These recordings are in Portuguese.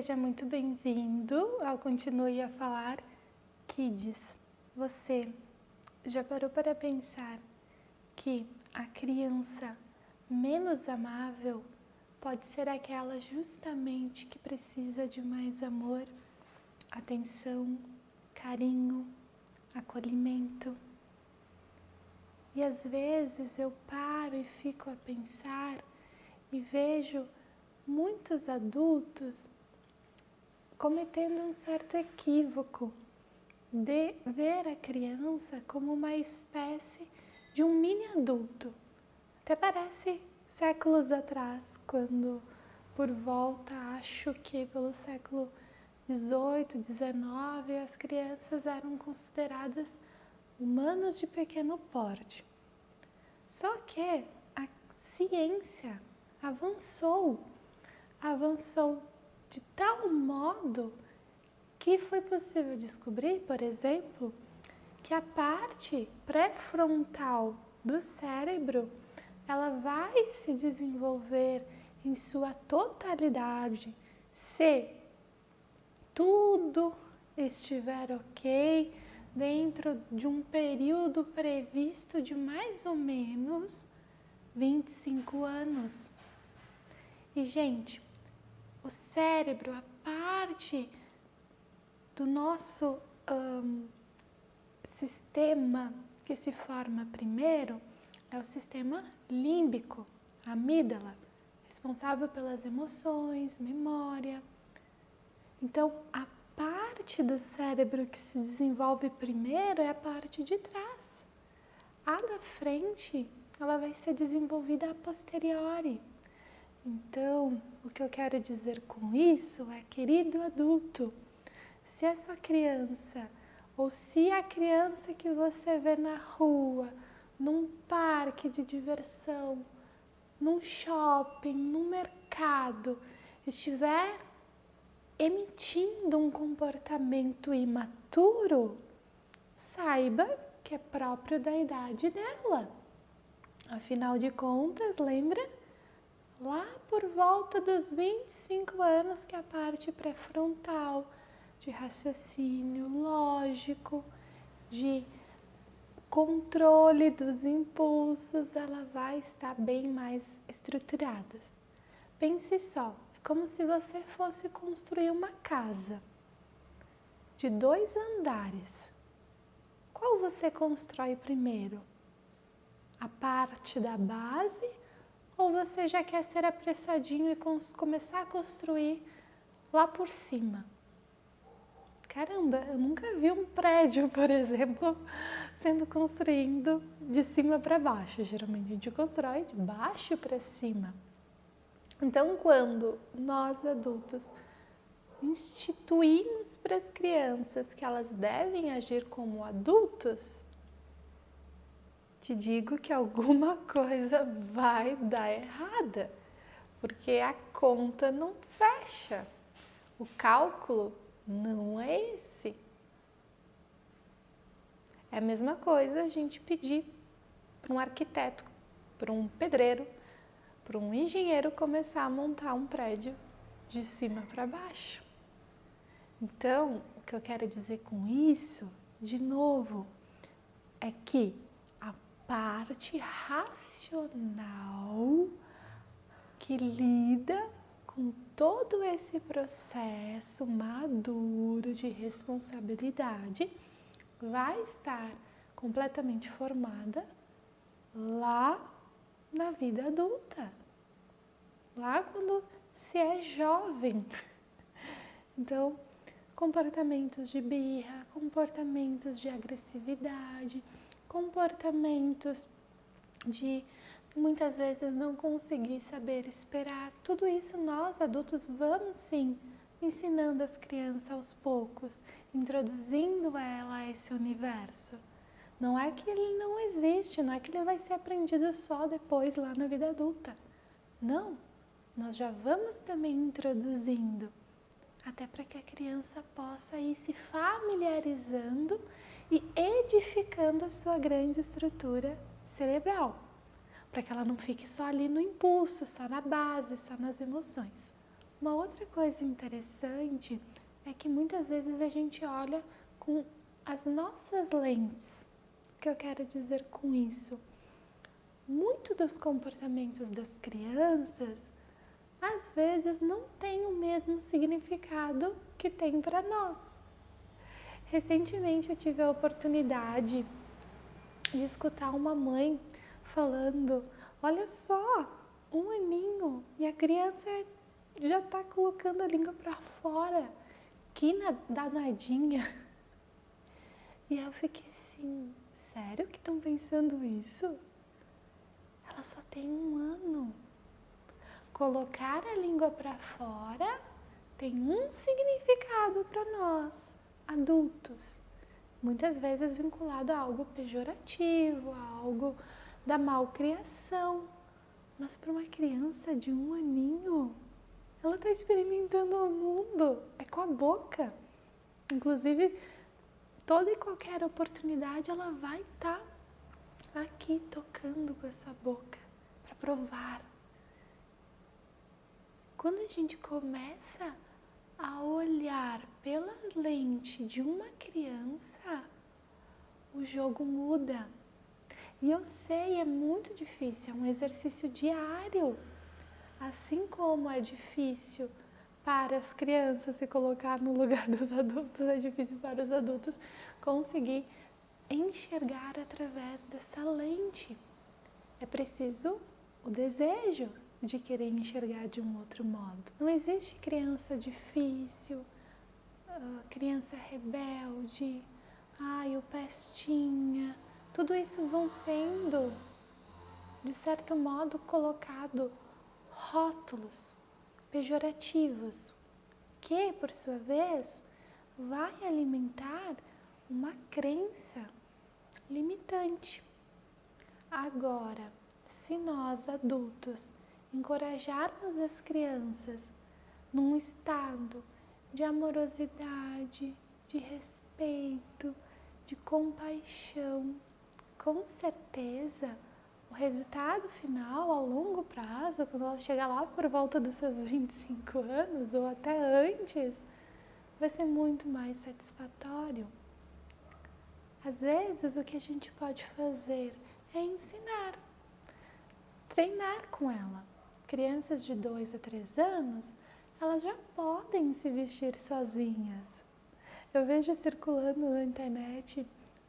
Seja muito bem-vindo ao Continue a Falar Kids. Você já parou para pensar que a criança menos amável pode ser aquela justamente que precisa de mais amor, atenção, carinho, acolhimento? E às vezes eu paro e fico a pensar e vejo muitos adultos cometendo um certo equívoco de ver a criança como uma espécie de um mini adulto. Até parece séculos atrás, quando por volta, acho que pelo século 18, 19, as crianças eram consideradas humanos de pequeno porte. Só que a ciência avançou de tal modo que foi possível descobrir, por exemplo, que a parte pré-frontal do cérebro, ela vai se desenvolver em sua totalidade se tudo estiver ok dentro de um período previsto de mais ou menos 25 anos. E, gente, o cérebro, a parte do nosso sistema que se forma primeiro é o sistema límbico, a amígdala, responsável pelas emoções, memória. Então, a parte do cérebro que se desenvolve primeiro é a parte de trás. A da frente, ela vai ser desenvolvida a posteriori. Então, o que eu quero dizer com isso é, querido adulto, se a sua criança ou se a criança que você vê na rua, num parque de diversão, num shopping, num mercado, estiver emitindo um comportamento imaturo, saiba que é próprio da idade dela. Afinal de contas, lembra? Lá por volta dos 25 anos que a parte pré-frontal de raciocínio lógico, de controle dos impulsos, ela vai estar bem mais estruturada. Pense só, é como se você fosse construir uma casa de 2 andares. Qual você constrói primeiro? A parte da base? Ou você já quer ser apressadinho e começar a construir lá por cima? Caramba, eu nunca vi um prédio, por exemplo, sendo construído de cima para baixo. Geralmente a gente constrói de baixo para cima. Então, quando nós adultos instituímos para as crianças que elas devem agir como adultos, te digo que alguma coisa vai dar errada, porque a conta não fecha, o cálculo não é esse. É a mesma coisa a gente pedir para um arquiteto, para um pedreiro, para um engenheiro começar a montar um prédio de cima para baixo. Então, o que eu quero dizer com isso, de novo, é que a parte racional que lida com todo esse processo maduro de responsabilidade vai estar completamente formada lá na vida adulta, lá quando se é jovem. Então, comportamentos de birra, comportamentos de agressividade, comportamentos de muitas vezes não conseguir saber esperar. Tudo isso nós adultos vamos sim ensinando as crianças aos poucos, introduzindo ela a esse universo. Não é que ele não existe, não é que ele vai ser aprendido só depois lá na vida adulta. Não, nós já vamos também introduzindo, até para que a criança possa ir se familiarizando e edificando a sua grande estrutura cerebral, para que ela não fique só ali no impulso, só na base, só nas emoções. Uma outra coisa interessante é que muitas vezes a gente olha com as nossas lentes. O que eu quero dizer com isso? Muito dos comportamentos das crianças, às vezes, não tem o mesmo significado que tem para nós. Recentemente eu tive a oportunidade de escutar uma mãe falando, olha só, 1 aninho e a criança já está colocando a língua para fora, que danadinha. E eu fiquei assim, sério que estão pensando isso? Ela só tem 1 ano. Colocar a língua para fora tem um significado para nós, adultos. Muitas vezes vinculado a algo pejorativo, a algo da malcriação. Mas para uma criança de 1 aninho, ela está experimentando o mundo, é com a boca. Inclusive, toda e qualquer oportunidade ela vai estar aqui tocando com essa boca para provar. Quando a gente começa a olhar pela lente de uma criança, o jogo muda. E eu sei, é muito difícil, é um exercício diário. Assim como é difícil para as crianças se colocar no lugar dos adultos, é difícil para os adultos conseguir enxergar através dessa lente. É preciso o desejo de querer enxergar de um outro modo. Não existe criança difícil, criança rebelde, o pestinha. Tudo isso vão sendo, de certo modo, colocado rótulos pejorativos, que, por sua vez, vai alimentar uma crença limitante. Agora, se nós adultos encorajarmos as crianças num estado de amorosidade, de respeito, de compaixão, com certeza o resultado final, ao longo prazo, quando ela chegar lá por volta dos seus 25 anos ou até antes, vai ser muito mais satisfatório. Às vezes, o que a gente pode fazer é ensinar, treinar com ela. Crianças de 2 a 3 anos, elas já podem se vestir sozinhas. Eu vejo circulando na internet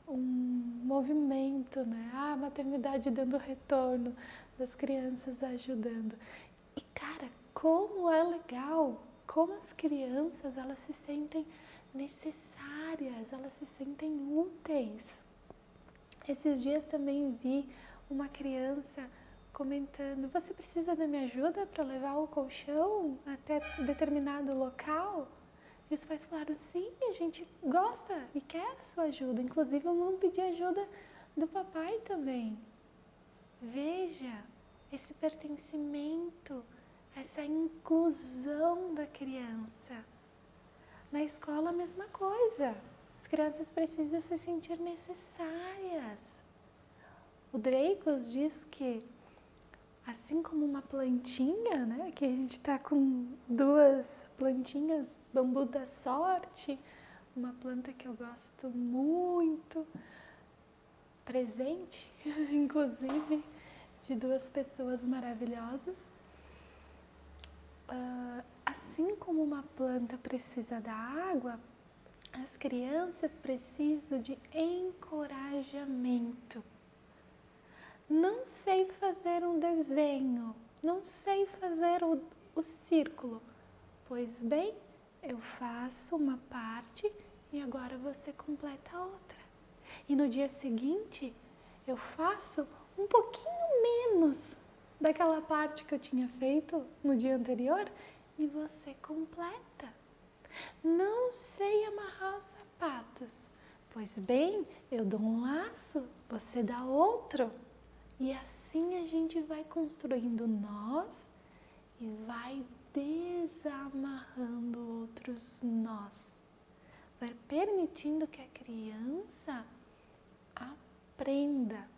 um movimento, né? A maternidade dando retorno, das crianças ajudando. E cara, como é legal, como as crianças, elas se sentem necessárias, elas se sentem úteis. Esses dias também vi uma criança comentando, você precisa da minha ajuda para levar o colchão até determinado local? E os pais falaram, sim, a gente gosta e quer a sua ajuda. Inclusive, vamos pedir ajuda do papai também. Veja esse pertencimento, essa inclusão da criança. Na escola, a mesma coisa. As crianças precisam se sentir necessárias. O Dreykus diz que, assim como uma plantinha, né, que a gente está com 2 plantinhas, bambu da sorte, uma planta que eu gosto muito, presente, inclusive, de 2 pessoas maravilhosas. Assim como uma planta precisa da água, as crianças precisam de encorajamento. Não sei fazer um desenho, não sei fazer o círculo. Pois bem, eu faço uma parte e agora você completa a outra. E no dia seguinte, eu faço um pouquinho menos daquela parte que eu tinha feito no dia anterior e você completa. Não sei amarrar os sapatos. Pois bem, eu dou um laço, você dá outro. E assim a gente vai construindo nós e vai desamarrando outros nós. Vai permitindo que a criança aprenda,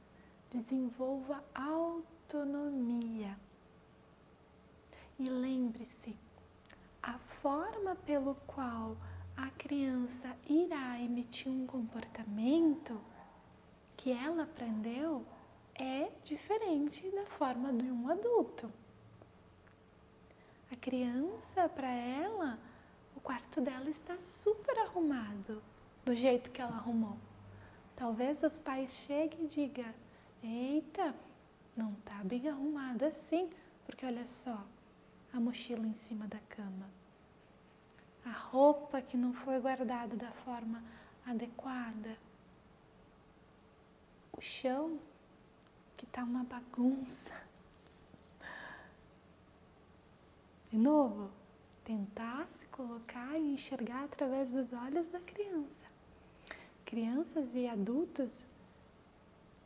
desenvolva autonomia. E lembre-se, forma pelo qual a criança irá emitir um comportamento que ela aprendeu é diferente da forma de um adulto. A criança, para ela, o quarto dela está super arrumado, do jeito que ela arrumou. Talvez os pais cheguem e digam: eita, não está bem arrumado assim, porque olha só, a mochila em cima da cama, a roupa que não foi guardada da forma adequada, o chão que está uma bagunça. De novo, tentar se colocar e enxergar através dos olhos da criança. Crianças e adultos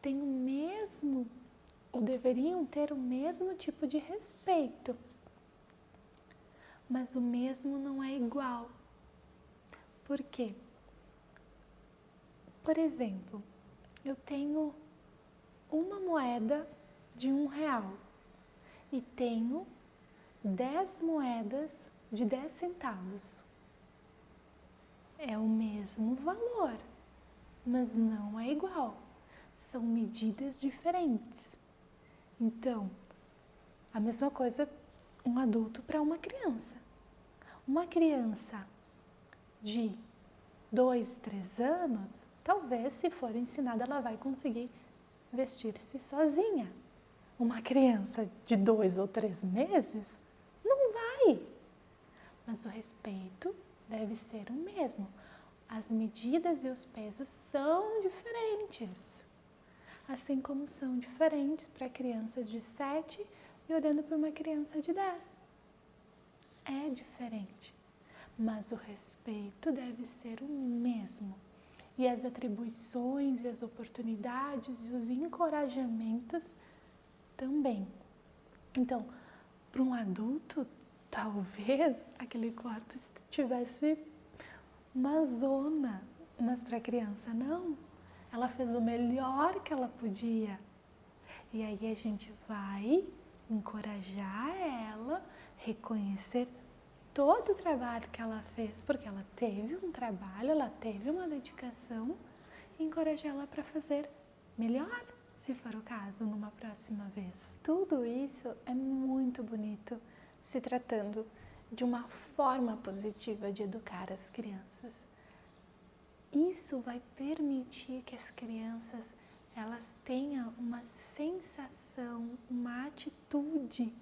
têm o mesmo, ou deveriam ter o mesmo tipo de respeito, mas o mesmo não é igual. Por quê? Por exemplo, eu tenho uma moeda de R$1 e tenho 10 moedas de 10 centavos. É o mesmo valor, mas não é igual. São medidas diferentes. Então, a mesma coisa um adulto para uma criança. Uma criança de 2, 3 anos, talvez, se for ensinada, ela vai conseguir vestir-se sozinha. Uma criança de 2 ou 3 meses, não vai. Mas o respeito deve ser o mesmo. As medidas e os pesos são diferentes. Assim como são diferentes para crianças de 7 e olhando para uma criança de 10. É diferente. Mas o respeito deve ser o mesmo. E as atribuições e as oportunidades e os encorajamentos também. Então, para um adulto, talvez aquele quarto tivesse uma zona, mas para a criança não. Ela fez o melhor que ela podia. E aí a gente vai encorajar ela, reconhecer todo o trabalho que ela fez, porque ela teve um trabalho, ela teve uma dedicação, e encorajar ela para fazer melhor, se for o caso, numa próxima vez. Tudo isso é muito bonito, se tratando de uma forma positiva de educar as crianças. Isso vai permitir que as crianças elas tenham uma sensação, uma atitude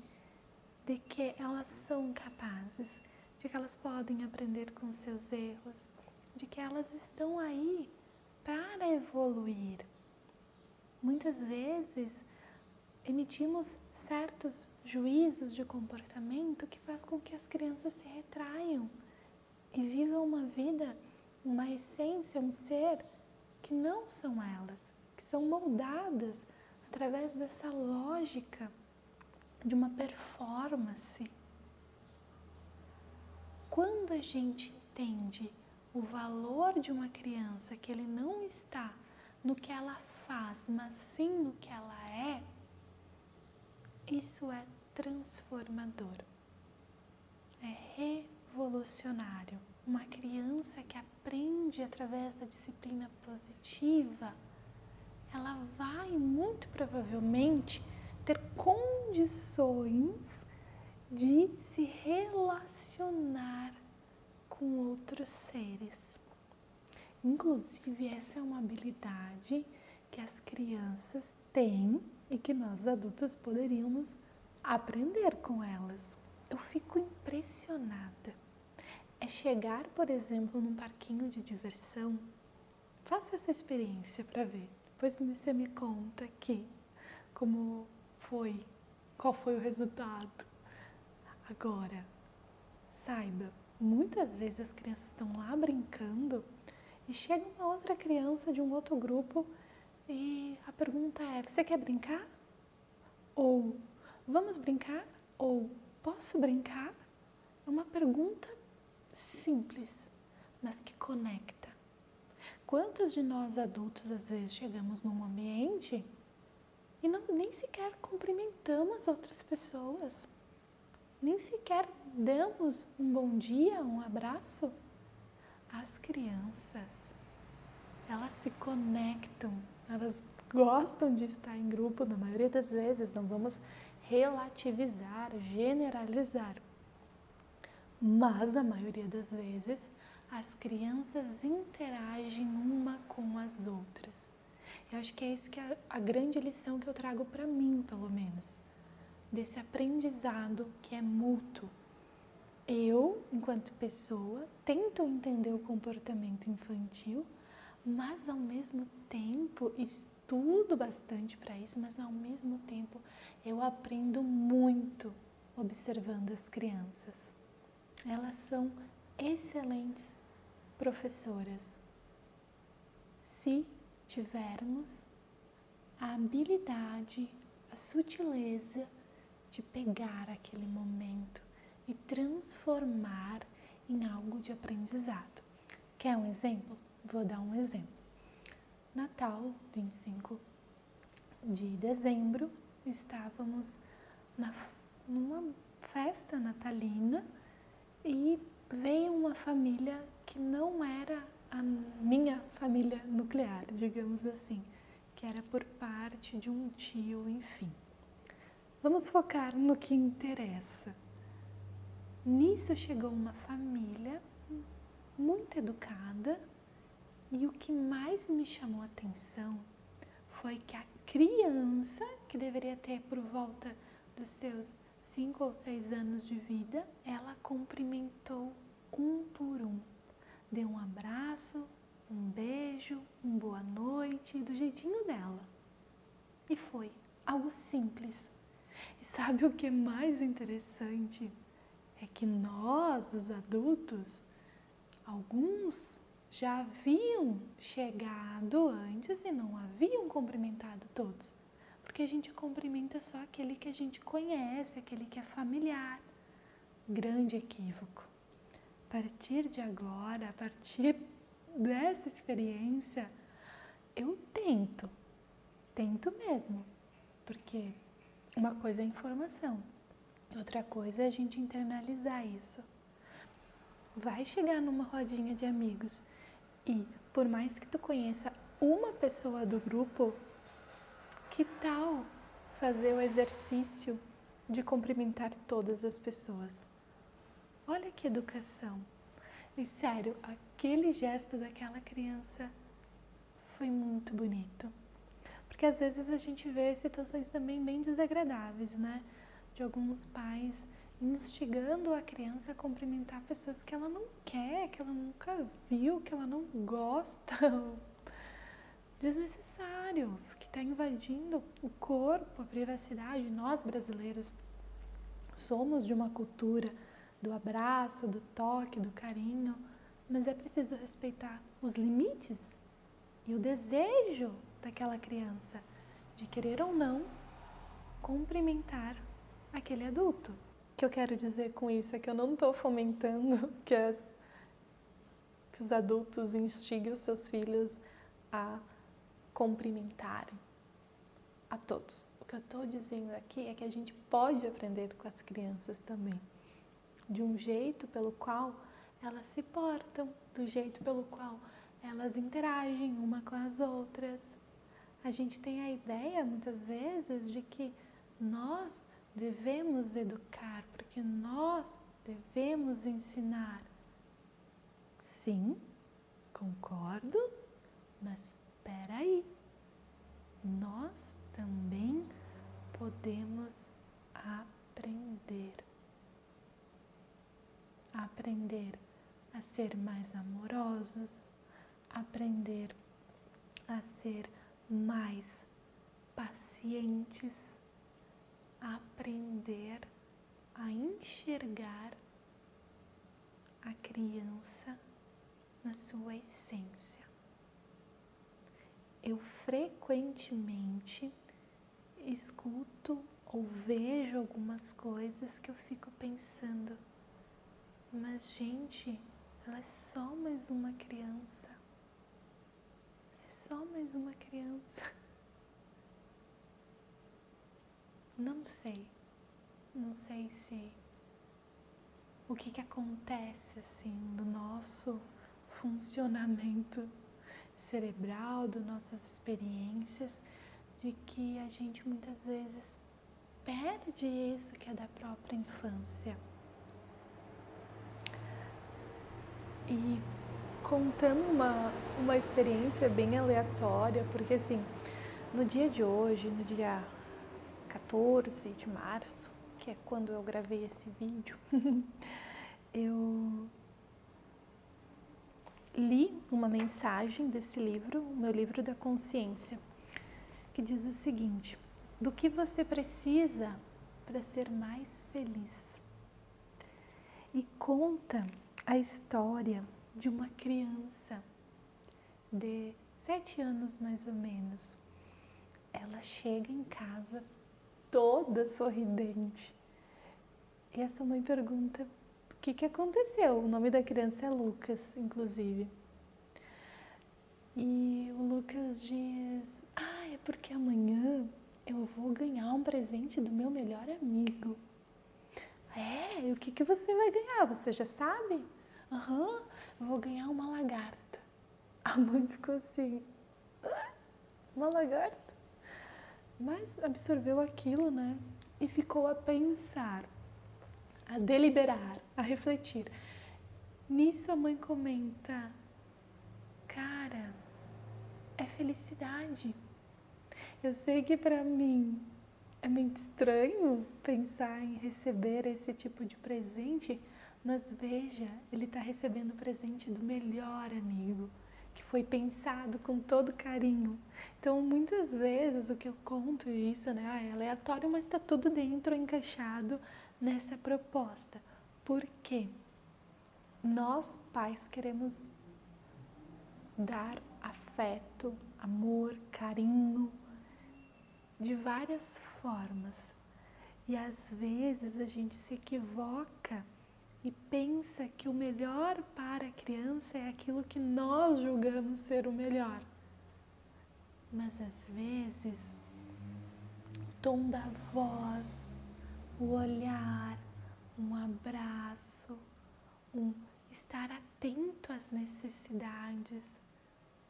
de que elas são capazes, de que elas podem aprender com seus erros, de que elas estão aí para evoluir. Muitas vezes emitimos certos juízos de comportamento que faz com que as crianças se retraiam e vivam uma vida, uma essência, um ser que não são elas, que são moldadas através dessa lógica de uma performance. Quando a gente entende o valor de uma criança, que ele não está no que ela faz, mas sim no que ela é, isso é transformador, é revolucionário. Uma criança que aprende através da disciplina positiva, ela vai muito provavelmente ter condições de se relacionar com outros seres. Inclusive, essa é uma habilidade que as crianças têm e que nós adultos poderíamos aprender com elas. Eu fico impressionada. É chegar, por exemplo, num parquinho de diversão. Faça essa experiência para ver. Depois você me conta aqui como foi, qual foi o resultado. Agora, saiba, muitas vezes as crianças estão lá brincando e chega uma outra criança de um outro grupo e a pergunta é: você quer brincar? Ou vamos brincar? Ou posso brincar? É uma pergunta simples, mas que conecta. Quantos de nós adultos às vezes chegamos num ambiente e nem sequer cumprimentamos outras pessoas? nem sequer damos um bom dia, um abraço. As crianças, elas se conectam, elas gostam de estar em grupo, na maioria das vezes, não vamos relativizar, generalizar. Mas, a maioria das vezes, as crianças interagem uma com as outras. Eu acho que é isso que é a grande lição que eu trago para mim, pelo menos. Desse aprendizado que é mútuo. Eu, enquanto pessoa, tento entender o comportamento infantil, mas ao mesmo tempo estudo bastante para isso, mas ao mesmo tempo eu aprendo muito observando as crianças. Elas são excelentes professoras. Se tivermos a habilidade, a sutileza de pegar aquele momento e transformar em algo de aprendizado. Quer um exemplo? Vou dar um exemplo. Natal, 25 de dezembro, estávamos numa festa natalina e veio uma família que não era a minha família nuclear, digamos assim, que era por parte de um tio, enfim. Vamos focar no que interessa. Nisso chegou uma família muito educada e o que mais me chamou a atenção foi que a criança, que deveria ter por volta dos seus 5 ou 6 anos de vida, ela cumprimentou um por um. Deu um abraço, um beijo, um boa noite, do jeitinho dela. E foi algo simples. E sabe o que é mais interessante? É que nós, os adultos, alguns já haviam chegado antes e não haviam cumprimentado todos. Porque a gente cumprimenta só aquele que a gente conhece, aquele que é familiar. Grande equívoco. A partir de agora, a partir dessa experiência, eu tento mesmo. Porque uma coisa é informação, outra coisa é a gente internalizar isso. Vai chegar numa rodinha de amigos e, por mais que tu conheça uma pessoa do grupo, que tal fazer o exercício de cumprimentar todas as pessoas? Olha que educação! E sério, aquele gesto daquela criança foi muito bonito. Porque às vezes a gente vê situações também bem desagradáveis, né? De alguns pais instigando a criança a cumprimentar pessoas que ela não quer, que ela nunca viu, que ela não gosta. Desnecessário, porque está invadindo o corpo, a privacidade. Nós brasileiros somos de uma cultura do abraço, do toque, do carinho, mas é preciso respeitar os limites e o desejo daquela criança de querer ou não cumprimentar aquele adulto. O que eu quero dizer com isso é que eu não estou fomentando que os adultos instiguem os seus filhos a cumprimentarem a todos. O que eu estou dizendo aqui é que a gente pode aprender com as crianças também, de um jeito pelo qual elas se portam, do jeito pelo qual elas interagem uma com as outras. A gente tem a ideia, muitas vezes, de que nós devemos educar, porque nós devemos ensinar. Sim, concordo, mas espera aí. Nós também podemos aprender. Aprender a ser mais amorosos, aprender a ser mais pacientes, aprender a enxergar a criança na sua essência. Eu frequentemente escuto ou vejo algumas coisas que eu fico pensando, mas gente, ela é só mais uma criança. É só mais uma criança. Não sei se o que acontece assim no nosso funcionamento cerebral, das nossas experiências, de que a gente muitas vezes perde isso que é da própria infância. E contando uma experiência bem aleatória, porque assim, no dia de hoje, no dia 14 de março, que é quando eu gravei esse vídeo, eu li uma mensagem desse livro, o meu livro da consciência, que diz o seguinte: do que você precisa para ser mais feliz? E conta a história de uma criança de 7 anos mais ou menos. Ela chega em casa toda sorridente e a sua mãe pergunta o que aconteceu. O nome da criança é Lucas, inclusive. E o Lucas diz: é porque amanhã eu vou ganhar um presente do meu melhor amigo. E o que você vai ganhar? Você já sabe? Eu vou ganhar uma lagarta. A mãe ficou assim: uma lagarta? Mas absorveu aquilo, né? E ficou a pensar, a deliberar, a refletir. Nisso a mãe comenta: cara, é felicidade. Eu sei que para mim é muito estranho pensar em receber esse tipo de presente, mas veja, ele está recebendo o presente do melhor amigo, que foi pensado com todo carinho. Então, muitas vezes o que eu conto isso, né, é aleatório, mas está tudo dentro, encaixado nessa proposta. Por quê? Nós, pais, queremos dar afeto, amor, carinho, de várias formas. E às vezes a gente se equivoca e pensa que o melhor para a criança é aquilo que nós julgamos ser o melhor. Mas às vezes o tom da voz, o olhar, um abraço, um estar atento às necessidades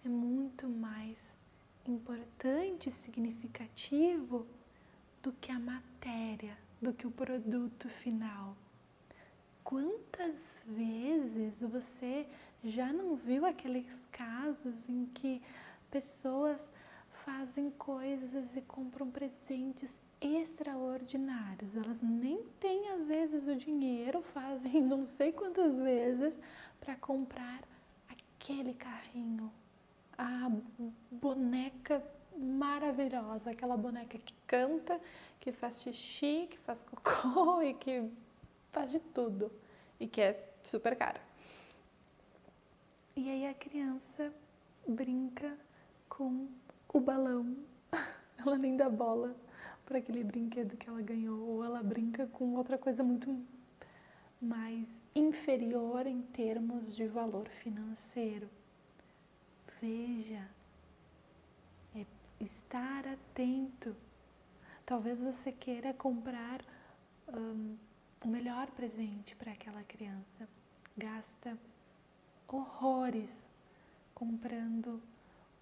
é muito mais importante e significativo do que a matéria, do que o produto final. Quantas vezes você já não viu aqueles casos em que pessoas fazem coisas e compram presentes extraordinários? Elas nem têm às vezes o dinheiro, fazem não sei quantas vezes para comprar aquele carrinho, a boneca maravilhosa, aquela boneca que canta, que faz xixi, que faz cocô e que faz de tudo e que é super cara. E aí a criança brinca com o balão, ela nem dá bola para aquele brinquedo que ela ganhou, ou ela brinca com outra coisa muito mais inferior em termos de valor financeiro. Veja, é estar atento. Talvez você queira comprar o melhor presente para aquela criança. Gasta horrores comprando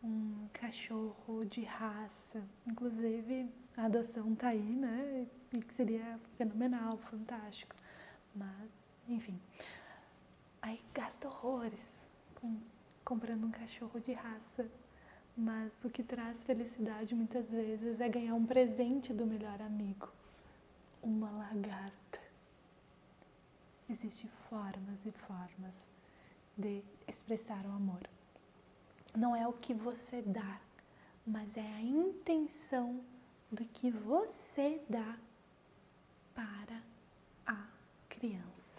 um cachorro de raça. Inclusive, a adoção tá aí, né? E que seria fenomenal, fantástico. Mas, enfim. Aí gasta horrores comprando um cachorro de raça. Mas o que traz felicidade muitas vezes é ganhar um presente do melhor amigo. Uma lagarta. Existem formas e formas de expressar o amor. Não é o que você dá, mas é a intenção do que você dá para a criança.